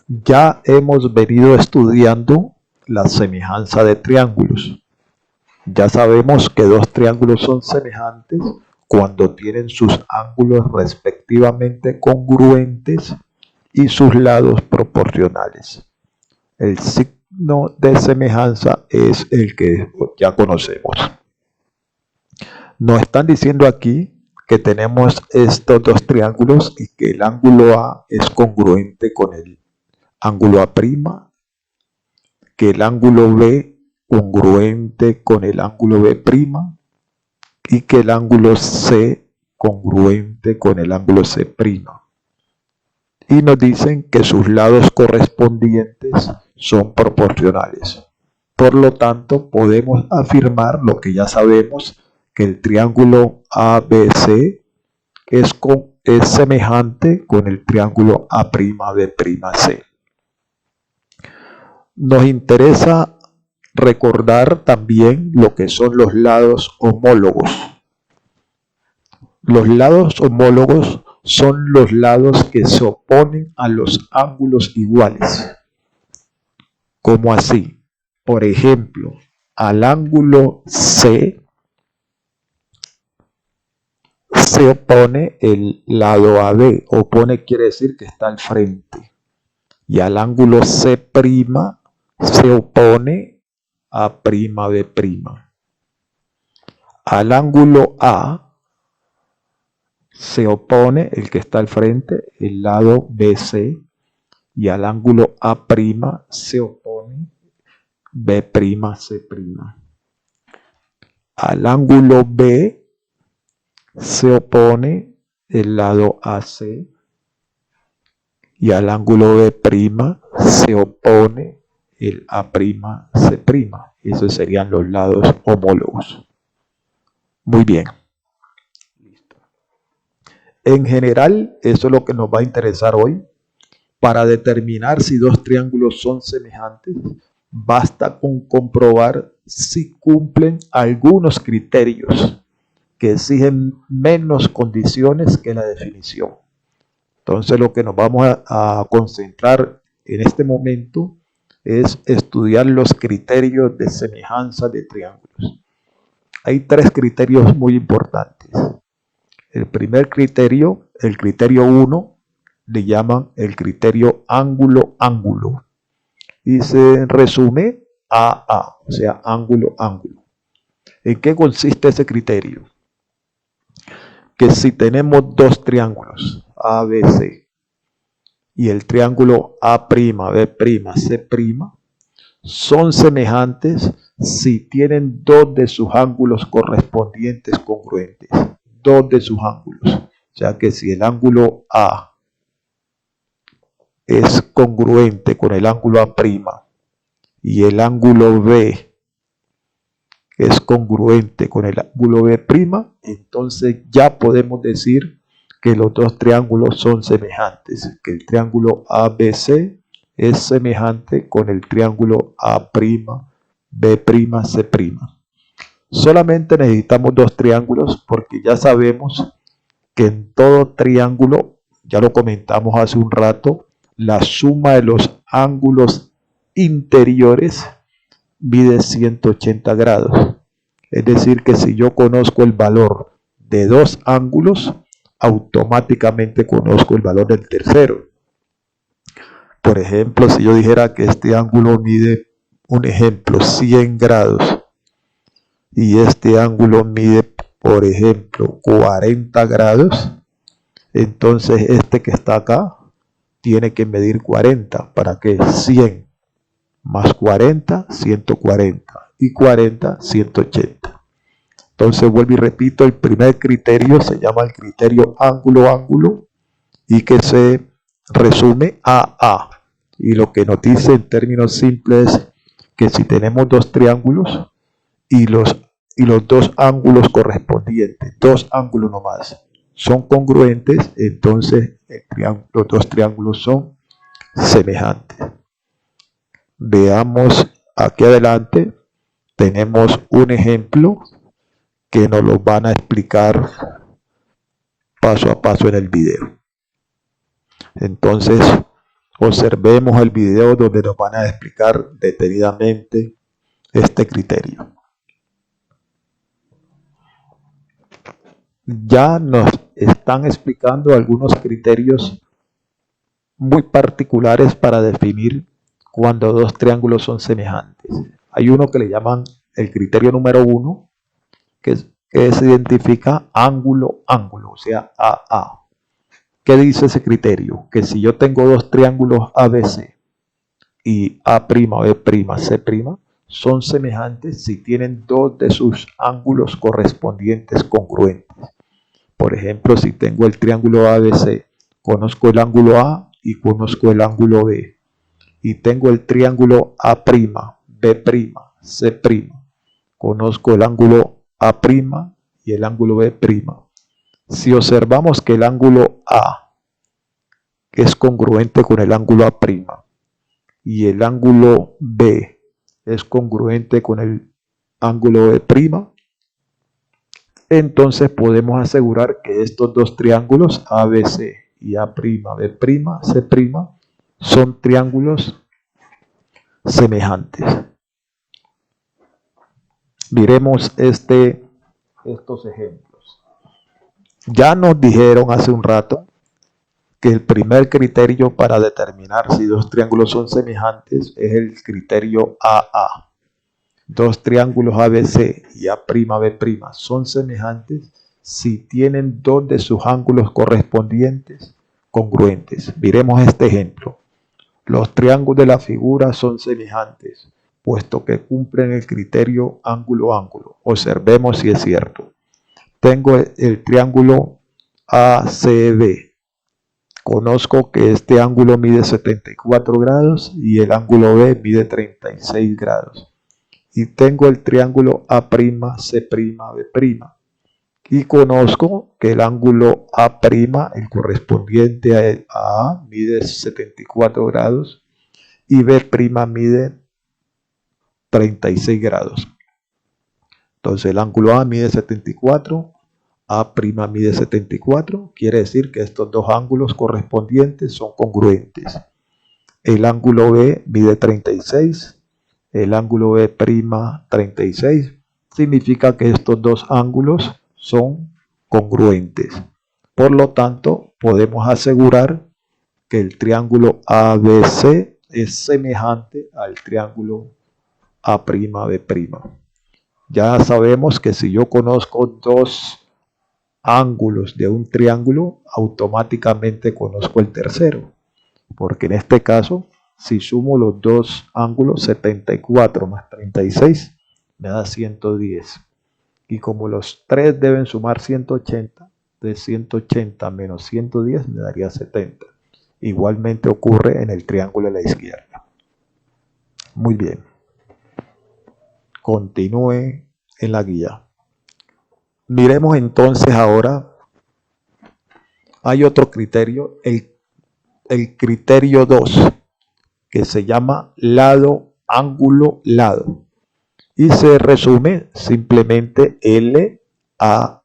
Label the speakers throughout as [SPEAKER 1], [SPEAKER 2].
[SPEAKER 1] Ya hemos venido estudiando la semejanza de triángulos. Ya sabemos que dos triángulos son semejantes cuando tienen sus ángulos respectivamente congruentes y sus lados proporcionales. El signo de semejanza es el que ya conocemos. Nos están diciendo aquí que tenemos estos dos triángulos y que el ángulo A es congruente con el ángulo A', que el ángulo B congruente con el ángulo B' y que el ángulo C congruente con el ángulo C'. Y nos dicen que sus lados correspondientes son proporcionales. Por lo tanto, podemos afirmar lo que ya sabemos, que el triángulo ABC es semejante con el triángulo A'B'C. Nos interesa recordar también lo que son los lados homólogos. Los lados homólogos son los lados que se oponen a los ángulos iguales. ¿Cómo así? Por ejemplo, al ángulo C se opone el lado AB. Opone quiere decir que está al frente. Y al ángulo C' se opone A'B'. Al ángulo A se opone el que está al frente, el lado BC, y al ángulo A' se opone B'C'. Al ángulo B se opone el lado AC y al ángulo B' se opone el A'C'. Esos serían los lados homólogos. Muy bien. En general, eso es lo que nos va a interesar hoy. Para determinar si dos triángulos son semejantes, basta con comprobar si cumplen algunos criterios que exigen menos condiciones que la definición. Entonces, lo que nos vamos a concentrar en este momento es estudiar los criterios de semejanza de triángulos. Hay tres criterios muy importantes. El primer criterio, el criterio 1, le llaman el criterio ángulo-ángulo. Y se resume AA, o sea, ángulo-ángulo. ¿En qué consiste ese criterio? Que si tenemos dos triángulos, ABC, y el triángulo A'B', C', son semejantes si tienen dos de sus ángulos correspondientes congruentes. Dos de sus ángulos. O sea que si el ángulo A es congruente con el ángulo A' y el ángulo B es congruente con el ángulo B', entonces ya podemos decir que los dos triángulos son semejantes, que el triángulo ABC es semejante con el triángulo A'B', C'. Solamente necesitamos dos triángulos porque ya sabemos que en todo triángulo, ya lo comentamos hace un rato, la suma de los ángulos interiores mide 180 grados. Es decir, que si yo conozco el valor de dos ángulos, automáticamente conozco el valor del tercero. Por ejemplo, si yo dijera que este ángulo mide, un ejemplo, 100 grados y este ángulo mide, por ejemplo, 40 grados, entonces este que está acá tiene que medir 40. ¿Para qué? 100 más 40, 140 y 40, 180. Entonces vuelvo y repito, el primer criterio se llama el criterio ángulo-ángulo y que se resume a A. Y lo que nos dice en términos simples es que si tenemos dos triángulos y los dos ángulos correspondientes, dos ángulos nomás, son congruentes, entonces los dos triángulos son semejantes. Veamos aquí adelante, tenemos un ejemplo que nos lo van a explicar paso a paso en el video. Entonces, Observemos el video donde nos van a explicar detenidamente este criterio. Ya nos están explicando algunos criterios muy particulares para definir cuando dos triángulos son semejantes. Hay uno que le llaman el criterio número 1, que se identifica ángulo-ángulo, o sea, AA. ¿Qué dice ese criterio? Que si yo tengo dos triángulos ABC y A', B', C', son semejantes si tienen dos de sus ángulos correspondientes congruentes. Por ejemplo, si tengo el triángulo ABC, conozco el ángulo A y conozco el ángulo B. Y tengo el triángulo A', B', C', conozco el ángulo A' y el ángulo B'. Si observamos que el ángulo A es congruente con el ángulo A' y el ángulo B es congruente con el ángulo B', entonces podemos asegurar que estos dos triángulos ABC y A', B', C' son triángulos semejantes. Miremos estos ejemplos. Ya nos dijeron hace un rato que el primer criterio para determinar si dos triángulos son semejantes es el criterio AA. Dos triángulos ABC y A', B' son semejantes si tienen dos de sus ángulos correspondientes congruentes. Miremos este ejemplo. Los triángulos de la figura son semejantes, puesto que cumplen el criterio ángulo-ángulo. Observemos si es cierto. Tengo el triángulo ACB. Conozco que este ángulo mide 74 grados y el ángulo B mide 36 grados. Y tengo el triángulo A', C', B'. Y conozco que el ángulo A', el correspondiente a A, mide 74 grados y B' mide 36 grados. Entonces el ángulo A mide 74, A' mide 74, quiere decir que estos dos ángulos correspondientes son congruentes. El ángulo B mide 36, el ángulo B' 36, significa que estos dos ángulos son congruentes. Por lo tanto, podemos asegurar que el triángulo ABC es semejante al triángulo A', B'. Ya sabemos que si yo conozco dos ángulos de un triángulo, automáticamente conozco el tercero. Porque en este caso, si sumo los dos ángulos, 74 más 36, me da 110. Y como los tres deben sumar 180, de 180 menos 110 me daría 70. Igualmente ocurre en el triángulo de la izquierda. Muy bien. Continúe en la guía. Miremos entonces ahora, hay otro criterio, el criterio 2, que se llama lado, ángulo, lado. Y se resume simplemente LAL,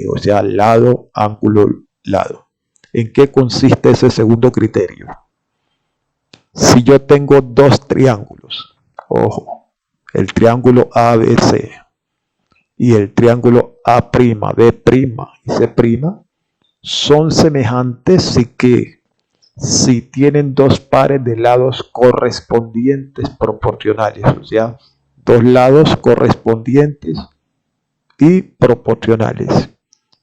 [SPEAKER 1] o sea, lado, ángulo, lado. ¿En qué consiste ese segundo criterio? Si yo tengo dos triángulos, ojo, el triángulo ABC y el triángulo A', B' y C', son semejantes si tienen dos pares de lados correspondientes proporcionales, o sea, dos lados correspondientes y proporcionales,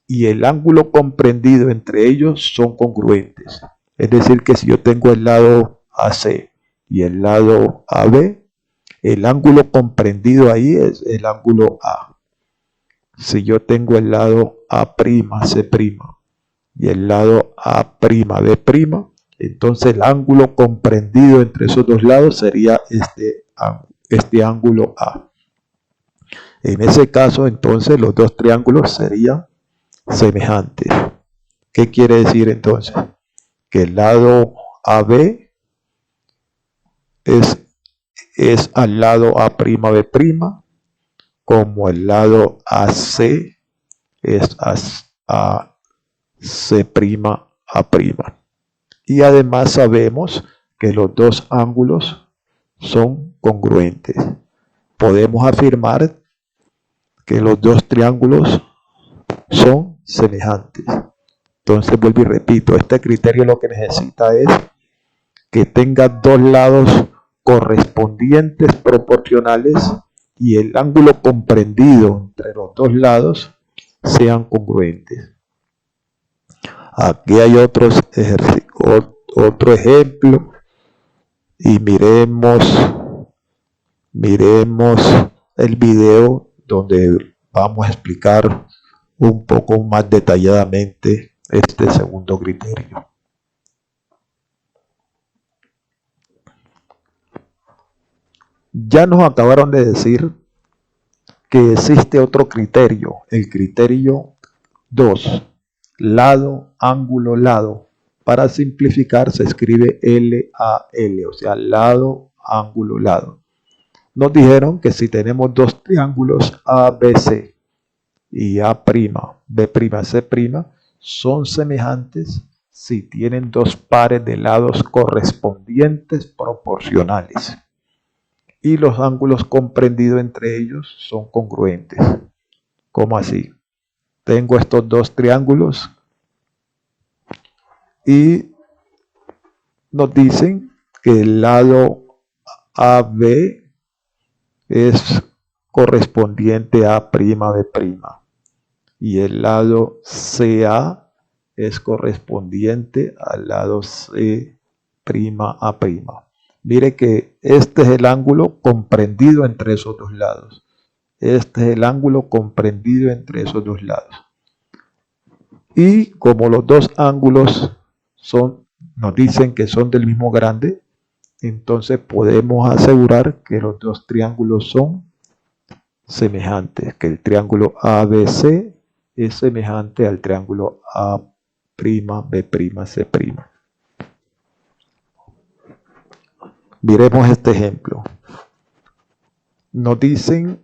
[SPEAKER 1] y el ángulo comprendido entre ellos son congruentes. Es decir, que si yo tengo el lado AC y el lado AB, el ángulo comprendido ahí es el ángulo A. Si yo tengo el lado A', C' y el lado A', B', entonces el ángulo comprendido entre esos dos lados sería este ángulo A. En ese caso, entonces, los dos triángulos serían semejantes. ¿Qué quiere decir entonces? Que el lado AB es al lado A', B', como el lado AC es a C', A'. Y además sabemos que los dos ángulos son congruentes. Podemos afirmar que los dos triángulos son semejantes. Entonces vuelvo y repito, este criterio lo que necesita es que tenga dos lados correspondientes proporcionales y el ángulo comprendido entre los dos lados sean congruentes. Aquí hay otro ejemplo y miremos el video donde vamos a explicar un poco más detalladamente este segundo criterio. Ya nos acabaron de decir que existe otro criterio, el criterio 2, lado, ángulo, lado. Para simplificar se escribe LAL, o sea, lado, ángulo, lado. Nos dijeron que si tenemos dos triángulos ABC y A', B', C', son semejantes si tienen dos pares de lados correspondientes proporcionales y los ángulos comprendidos entre ellos son congruentes. ¿Cómo así? Tengo estos dos triángulos y nos dicen que el lado AB es correspondiente a B' y el lado CA es correspondiente al lado C'A'. Mire que este es el ángulo comprendido entre esos dos lados. Este es el ángulo comprendido entre esos dos lados. Y como los dos ángulos nos dicen que son del mismo grande, entonces podemos asegurar que los dos triángulos son semejantes, que el triángulo ABC es semejante al triángulo A', B', C'. Miremos este ejemplo. Nos dicen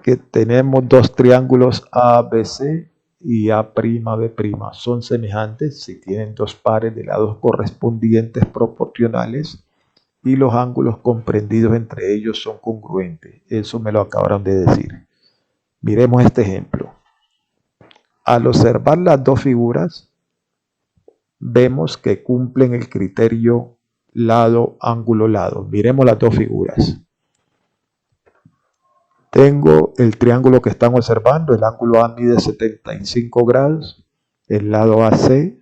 [SPEAKER 1] que tenemos dos triángulos ABC y A'B'. Son semejantes si tienen dos pares de lados correspondientes proporcionales y los ángulos comprendidos entre ellos son congruentes. Eso me lo acabaron de decir. Miremos este ejemplo. Al observar las dos figuras, vemos que cumplen el criterio lado, ángulo, lado. Miremos las dos figuras. Tengo el triángulo que están observando, el ángulo A mide 75 grados, el lado AC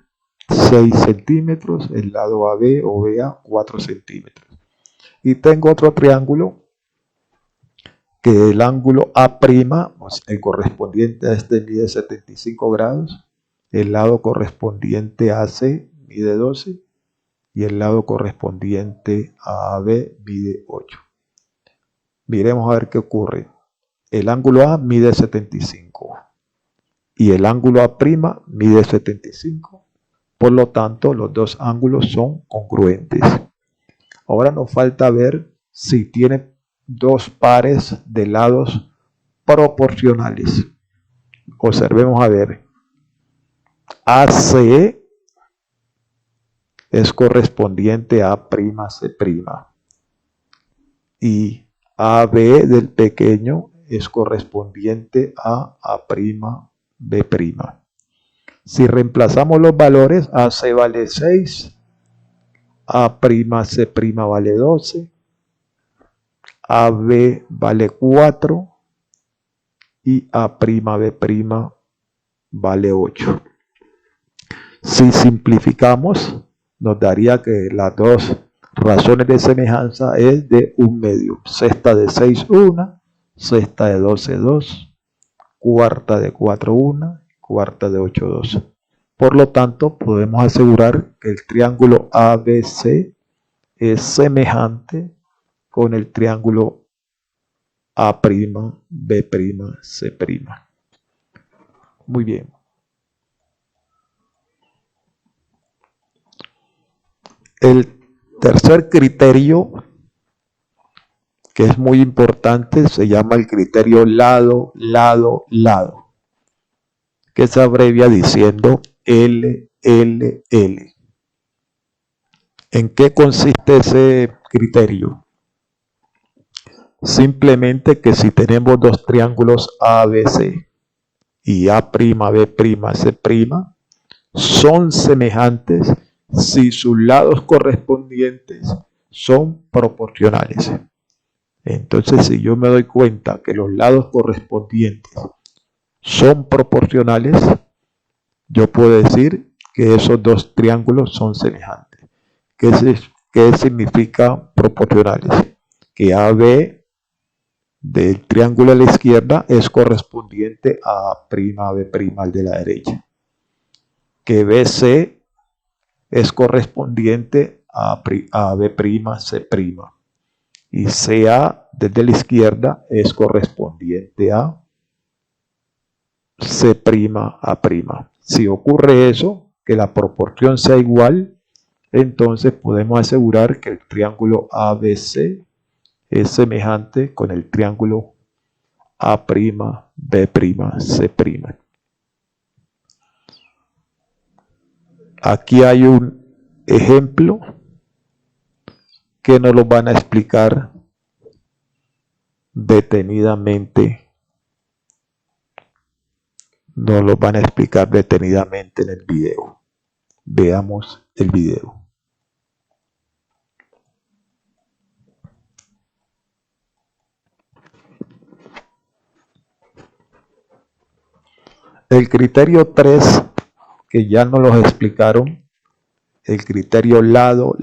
[SPEAKER 1] 6 centímetros, el lado AB o BA 4 centímetros. Y tengo otro triángulo que el ángulo A', el correspondiente a este mide 75 grados, el lado correspondiente a AC mide 12 y el lado correspondiente a AB mide 8. Miremos a ver qué ocurre. El ángulo A mide 75 y el ángulo A' mide 75. Por lo tanto, los dos ángulos son congruentes. Ahora nos falta ver si tiene dos pares de lados proporcionales. Observemos a ver. AC es correspondiente a C'P y AB del pequeño es correspondiente a A'B'. Si reemplazamos los valores, AC vale 6, A'C' vale 12, AB vale 4 y A'B' vale 8. Si simplificamos, nos daría que las dos razones de semejanza es de 1/2. Sexta de 6, 1. Sexta de 12, 2. Cuarta de 4, 1. Cuarta de 8, 2. Por lo tanto, podemos asegurar que el triángulo ABC es semejante con el triángulo A'B', C'. Muy bien. El tercer criterio, que es muy importante, se llama el criterio lado, lado, lado, que se abrevia diciendo LLL. ¿En qué consiste ese criterio? Simplemente que si tenemos dos triángulos ABC y A', B', C', son semejantes si sus lados correspondientes son proporcionales. Entonces, si yo me doy cuenta que los lados correspondientes son proporcionales, yo puedo decir que esos dos triángulos son semejantes. ¿Qué significa proporcionales? Que AB del triángulo a la izquierda es correspondiente a B' al de la derecha. Que BC es correspondiente a B', C'. Y CA desde la izquierda es correspondiente a C', A'. Si ocurre eso, que la proporción sea igual, entonces podemos asegurar que el triángulo ABC es semejante con el triángulo A', B', C'. Aquí hay un ejemplo que nos lo van a explicar detenidamente. Nos lo van a explicar detenidamente en el video. Veamos el video. El criterio 3, que ya nos lo explicaron, el criterio lado,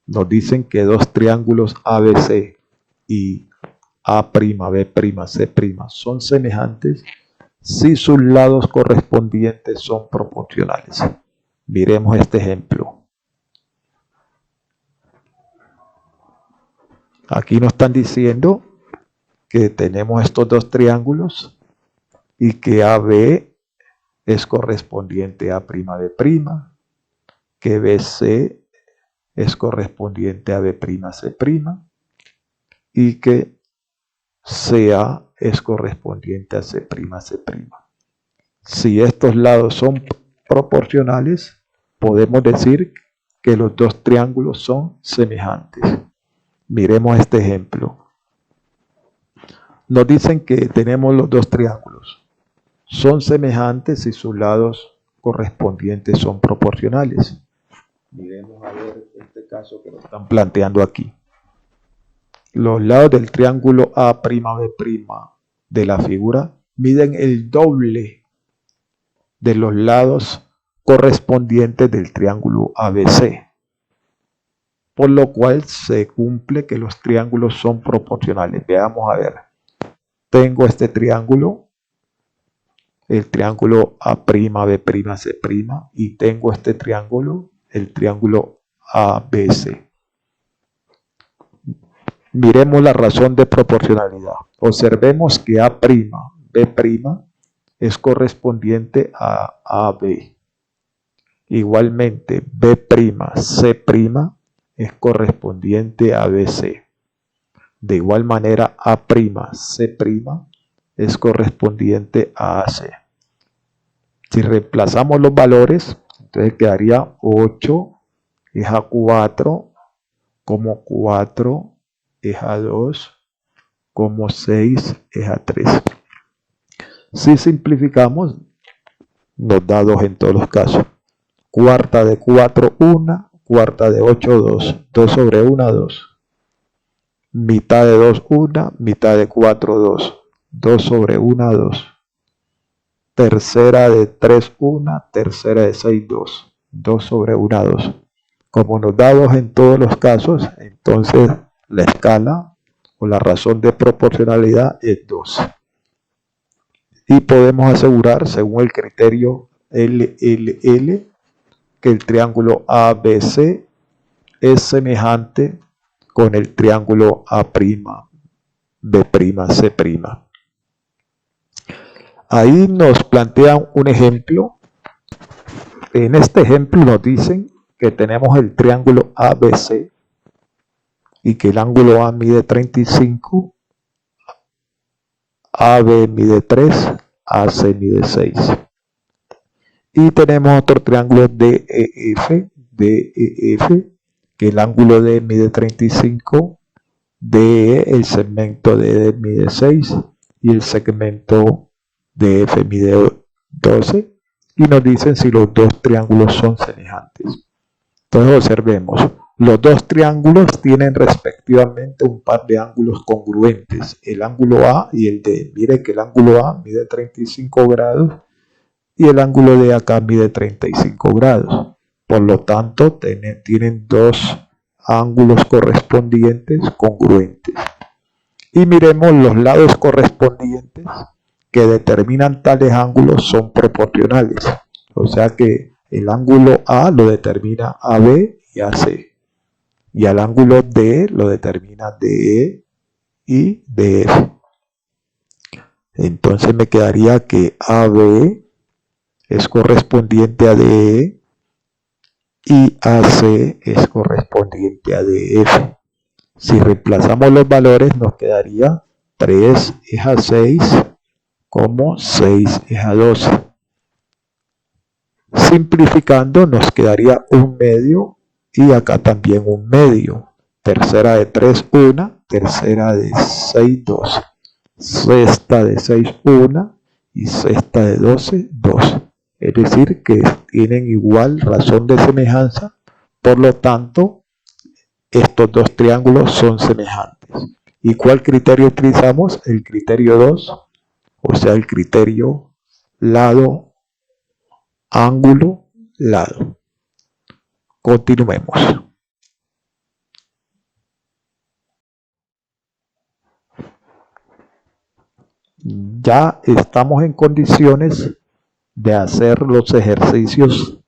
[SPEAKER 1] nos dicen que dos triángulos ABC y A', B', C' son semejantes si sus lados correspondientes son proporcionales. Miremos este ejemplo. Aquí nos están diciendo que tenemos estos dos triángulos y que AB es correspondiente a B', que BC es correspondiente a B', C', y que CA es correspondiente a C', C'. Si estos lados son proporcionales, podemos decir que los dos triángulos son semejantes. Miremos este ejemplo. Nos dicen que tenemos los dos triángulos. Son semejantes si sus lados correspondientes son proporcionales. Miremos a ver este caso que nos están planteando aquí. Los lados del triángulo A', B' de la figura miden el doble de los lados correspondientes del triángulo ABC, por lo cual se cumple que los triángulos son proporcionales. Veamos a ver. Tengo este triángulo, el triángulo A', B', C', y tengo este triángulo, el triángulo ABC. Miremos la razón de proporcionalidad. Observemos que A', B' es correspondiente a AB. Igualmente, B', C' es correspondiente a BC. De igual manera, A', C' es correspondiente a AC. Si reemplazamos los valores, entonces quedaría 8 es a 4, como 4 es a 2, como 6 es a 3. Si simplificamos, nos da 2 en todos los casos. Cuarta de 4, 1. Cuarta de 8, 2. 2 sobre 1, 2. Mitad de 2, 1. Mitad de 4, 2. 2 sobre 1, 2. Tercera de 3, 1. Tercera de 6, 2. 2 sobre 1, 2. Como nos da 2 en todos los casos, entonces la escala o la razón de proporcionalidad es 2. Y podemos asegurar, según el criterio LLL, que el triángulo ABC es semejante con el triángulo A', B', C'. Ahí nos plantean un ejemplo. En este ejemplo nos dicen que tenemos el triángulo ABC y que el ángulo A mide 35, AB mide 3, AC mide 6. Y tenemos otro triángulo DEF DEF, que el ángulo D mide 35, DE, el segmento DE mide 6 y el segmento DF mide 12, y nos dicen si los dos triángulos son semejantes. Entonces observemos, los dos triángulos tienen respectivamente un par de ángulos congruentes, el ángulo A y el D. Mire que el ángulo A mide 35 grados y el ángulo de acá mide 35 grados. Por lo tanto, tienen dos ángulos correspondientes congruentes. Y miremos los lados correspondientes que determinan tales ángulos son proporcionales. O sea que el ángulo A lo determina AB y AC. Y al ángulo D lo determina DE y DF. Entonces me quedaría que AB es correspondiente a DE y AC es correspondiente a DF. Si reemplazamos los valores nos quedaría 3 es a 6 como 6 es a 12. Simplificando nos quedaría un medio y acá también un medio. Tercera de 3, 1. Tercera de 6, 2. Sexta de 6, 1. Y sexta de 12, 2. Es decir, que tienen igual razón de semejanza. Por lo tanto, estos dos triángulos son semejantes. ¿Y cuál criterio utilizamos? El criterio 2, o sea, el criterio lado, ángulo, lado. Continuemos. Ya estamos en condiciones de hacer los ejercicios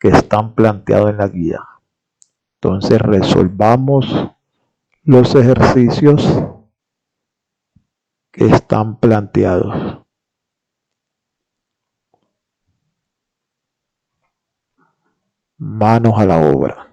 [SPEAKER 1] que están planteados en la guía. Entonces resolvamos los ejercicios que están planteados. Manos a la obra.